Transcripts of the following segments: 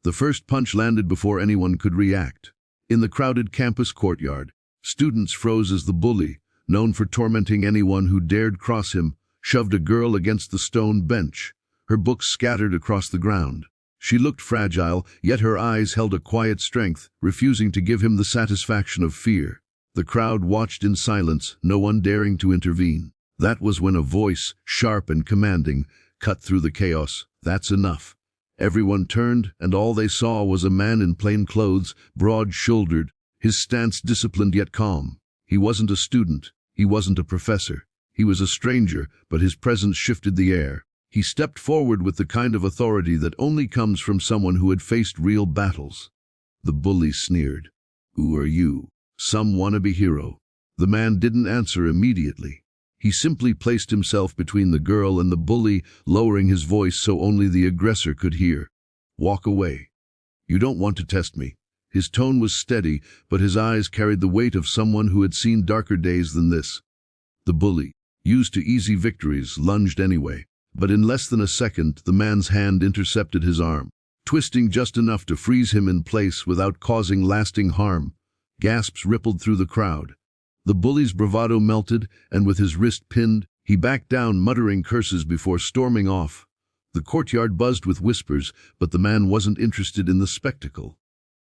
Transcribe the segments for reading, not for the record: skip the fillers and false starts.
The first punch landed before anyone could react. In the crowded campus courtyard, students froze as the bully, known for tormenting anyone who dared cross him, shoved a girl against the stone bench. Her books scattered across the ground. She looked fragile, yet her eyes held a quiet strength, refusing to give him the satisfaction of fear. The crowd watched in silence, no one daring to intervene. That was when a voice, sharp and commanding, cut through the chaos. "That's enough." Everyone turned, and all they saw was a man in plain clothes, broad-shouldered, his stance disciplined yet calm. He wasn't a student. He wasn't a professor. He was a stranger, but his presence shifted the air. He stepped forward with the kind of authority that only comes from someone who had faced real battles. The bully sneered. "Who are you? Some wannabe hero?" The man didn't answer immediately. He simply placed himself between the girl and the bully, lowering his voice so only the aggressor could hear. "Walk away. You don't want to test me." His tone was steady, but his eyes carried the weight of someone who had seen darker days than this. The bully, used to easy victories, lunged anyway. But in less than a second, the man's hand intercepted his arm, twisting just enough to freeze him in place without causing lasting harm. Gasps rippled through the crowd. The bully's bravado melted, and with his wrist pinned, he backed down, muttering curses before storming off. The courtyard buzzed with whispers, but the man wasn't interested in the spectacle.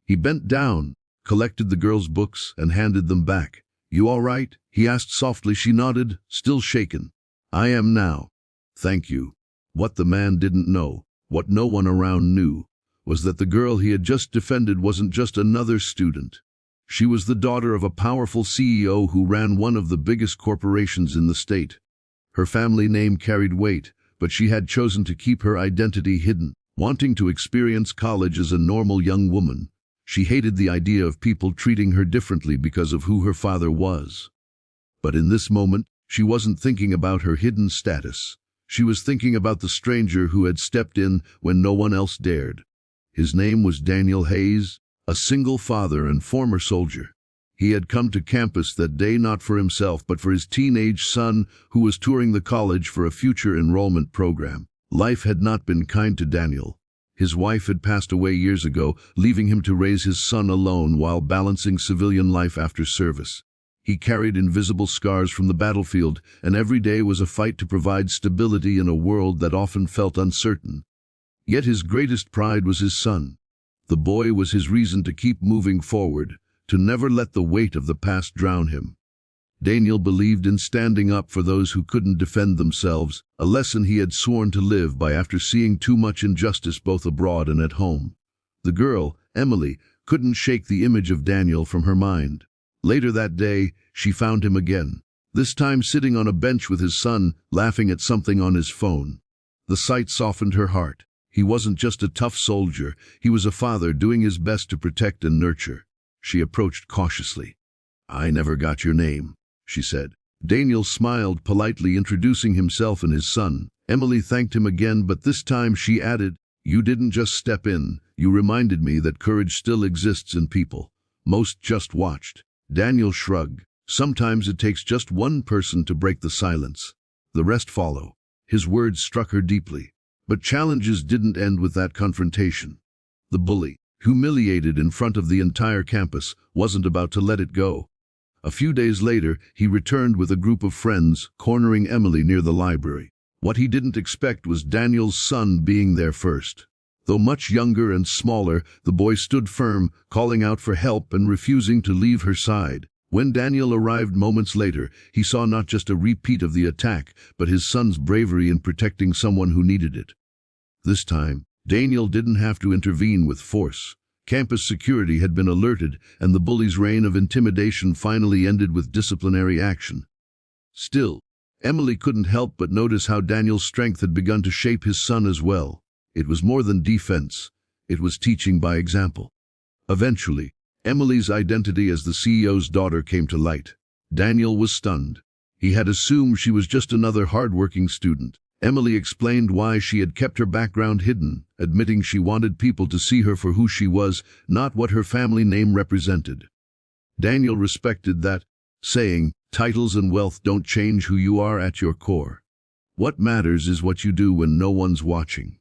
He bent down, collected the girl's books, and handed them back. "You all right?" he asked softly. She nodded, still shaken. "I am now. Thank you." What the man didn't know, what no one around knew, was that the girl he had just defended wasn't just another student. She was the daughter of a powerful CEO who ran one of the biggest corporations in the state. Her family name carried weight, but she had chosen to keep her identity hidden, wanting to experience college as a normal young woman. She hated the idea of people treating her differently because of who her father was. But in this moment, she wasn't thinking about her hidden status. She was thinking about the stranger who had stepped in when no one else dared. His name was Daniel Hayes, a single father and former soldier. He had come to campus that day not for himself but for his teenage son, who was touring the college for a future enrollment program. Life had not been kind to Daniel. His wife had passed away years ago, leaving him to raise his son alone while balancing civilian life after service. He carried invisible scars from the battlefield, and every day was a fight to provide stability in a world that often felt uncertain. Yet his greatest pride was his son. The boy was his reason to keep moving forward, to never let the weight of the past drown him. Daniel believed in standing up for those who couldn't defend themselves, a lesson he had sworn to live by after seeing too much injustice both abroad and at home. The girl, Emily, couldn't shake the image of Daniel from her mind. Later that day, she found him again, this time sitting on a bench with his son, laughing at something on his phone. The sight softened her heart. He wasn't just a tough soldier, he was a father doing his best to protect and nurture. She approached cautiously. "I never got your name," she said. Daniel smiled politely, introducing himself and his son. Emily thanked him again, but this time she added, "You didn't just step in, you reminded me that courage still exists in people. Most just watched." Daniel shrugged. Sometimes it takes just one person to break the silence. The rest follow. His words struck her deeply. But challenges didn't end with that confrontation. The bully, humiliated in front of the entire campus, wasn't about to let it go. A few days later, he returned with a group of friends, cornering Emily near the library. What he didn't expect was Daniel's son being there first. Though much younger and smaller, the boy stood firm, calling out for help and refusing to leave her side. When Daniel arrived moments later, he saw not just a repeat of the attack, but his son's bravery in protecting someone who needed it. This time, Daniel didn't have to intervene with force. Campus security had been alerted, and the bully's reign of intimidation finally ended with disciplinary action. Still, Emily couldn't help but notice how Daniel's strength had begun to shape his son as well. It was more than defense. It was teaching by example. Eventually, Emily's identity as the CEO's daughter came to light. Daniel was stunned. He had assumed she was just another hard-working student. Emily explained why she had kept her background hidden, admitting she wanted people to see her for who she was, not what her family name represented. Daniel respected that, saying, "Titles and wealth don't change who you are at your core. What matters is what you do when no one's watching."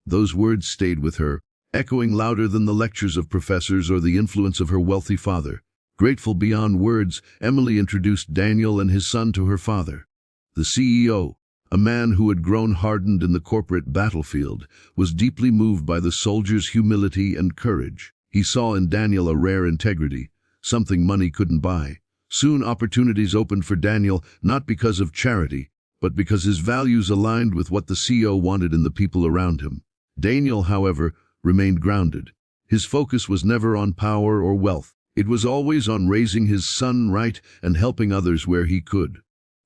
Those words stayed with her, echoing louder than the lectures of professors or the influence of her wealthy father. Grateful beyond words, Emily introduced Daniel and his son to her father. The CEO, a man who had grown hardened in the corporate battlefield, was deeply moved by the soldier's humility and courage. He saw in Daniel a rare integrity, something money couldn't buy. Soon opportunities opened for Daniel, not because of charity, but because his values aligned with what the CEO wanted in the people around him. Daniel, however, remained grounded. His focus was never on power or wealth. It was always on raising his son right and helping others where he could.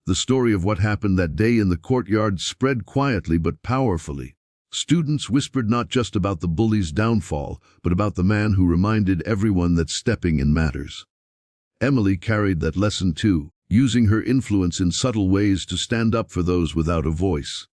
The story of what happened that day in the courtyard spread quietly but powerfully. Students whispered not just about the bully's downfall, but about the man who reminded everyone that stepping in matters. Emily carried that lesson too, using her influence in subtle ways to stand up for those without a voice.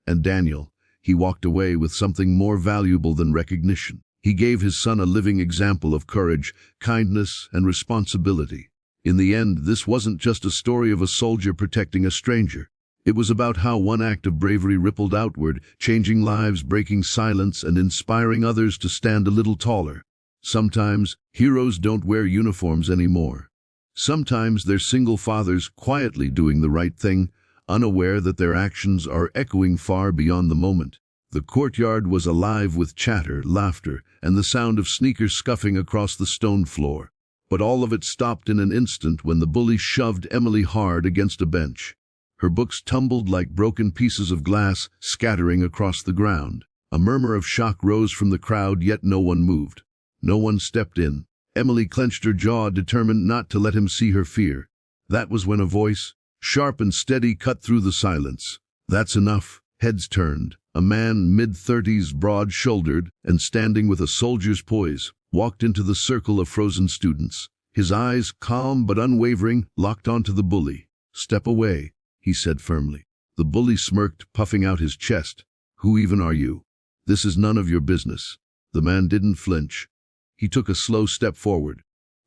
And Daniel, he walked away with something more valuable than recognition. He gave his son a living example of courage, kindness, and responsibility. In the end, this wasn't just a story of a soldier protecting a stranger. It was about how one act of bravery rippled outward, changing lives, breaking silence, and inspiring others to stand a little taller. Sometimes, heroes don't wear uniforms anymore. Sometimes they're single fathers quietly doing the right thing, unaware that their actions are echoing far beyond the moment. The courtyard was alive with chatter, laughter, and the sound of sneakers scuffing across the stone floor. But all of it stopped in an instant when the bully shoved Emily hard against a bench. Her books tumbled like broken pieces of glass, scattering across the ground. A murmur of shock rose from the crowd, yet no one moved. No one stepped in. Emily clenched her jaw, determined not to let him see her fear. That was when a voice, sharp and steady, cut through the silence. "That's enough." Heads turned. A man, mid-30s, broad-shouldered, and standing with a soldier's poise, walked into the circle of frozen students. His eyes, calm but unwavering, locked onto the bully. "Step away," he said firmly. The bully smirked, puffing out his chest. "Who even are you? This is none of your business." The man didn't flinch. He took a slow step forward,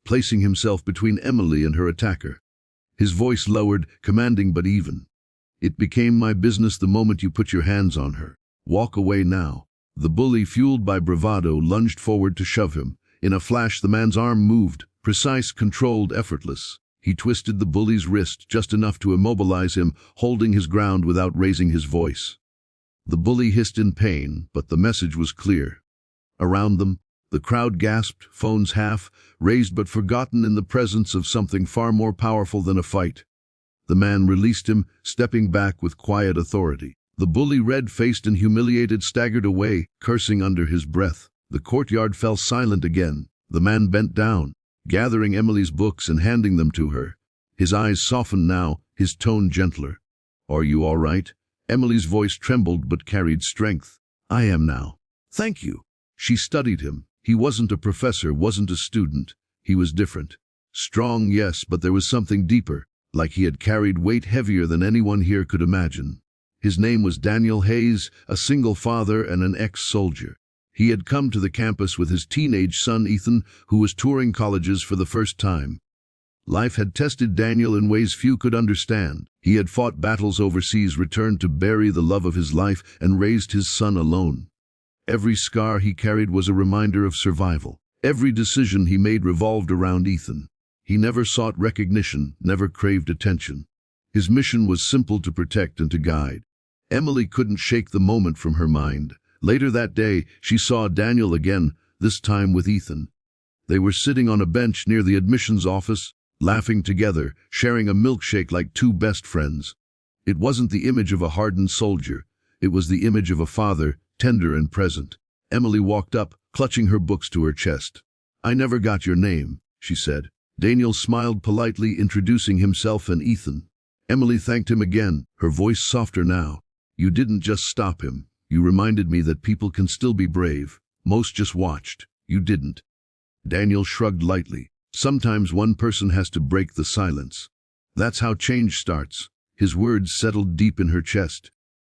placing himself between Emily and her attacker. His voice lowered, commanding but even. "It became my business the moment you put your hands on her. Walk away now." The bully, fueled by bravado, lunged forward to shove him. In a flash, the man's arm moved, precise, controlled, effortless. He twisted the bully's wrist just enough to immobilize him, holding his ground without raising his voice. The bully hissed in pain, but the message was clear. Around them, the crowd gasped, phones half raised but forgotten in the presence of something far more powerful than a fight. The man released him, stepping back with quiet authority. The bully, red-faced and humiliated, staggered away, cursing under his breath. The courtyard fell silent again. The man bent down, gathering Emily's books and handing them to her. His eyes softened now, his tone gentler. "Are you all right?" Emily's voice trembled but carried strength. "I am now. Thank you." She studied him. He wasn't a professor, wasn't a student. He was different. Strong, yes, but there was something deeper, like he had carried weight heavier than anyone here could imagine. His name was Daniel Hayes, a single father and an ex-soldier. He had come to the campus with his teenage son Ethan, who was touring colleges for the first time. Life had tested Daniel in ways few could understand. He had fought battles overseas, returned to bury the love of his life, and raised his son alone. Every scar he carried was a reminder of survival. Every decision he made revolved around Ethan. He never sought recognition, never craved attention. His mission was simple: to protect and to guide. Emily couldn't shake the moment from her mind. Later that day, she saw Daniel again, this time with Ethan. They were sitting on a bench near the admissions office, laughing together, sharing a milkshake like two best friends. It wasn't the image of a hardened soldier. It was the image of a father, tender and present. Emily walked up, clutching her books to her chest. "I never got your name," she said. Daniel smiled politely, introducing himself and Ethan. Emily thanked him again, her voice softer now. "You didn't just stop him. You reminded me that people can still be brave. Most just watched. You didn't." Daniel shrugged lightly. "Sometimes one person has to break the silence. That's how change starts." His words settled deep in her chest.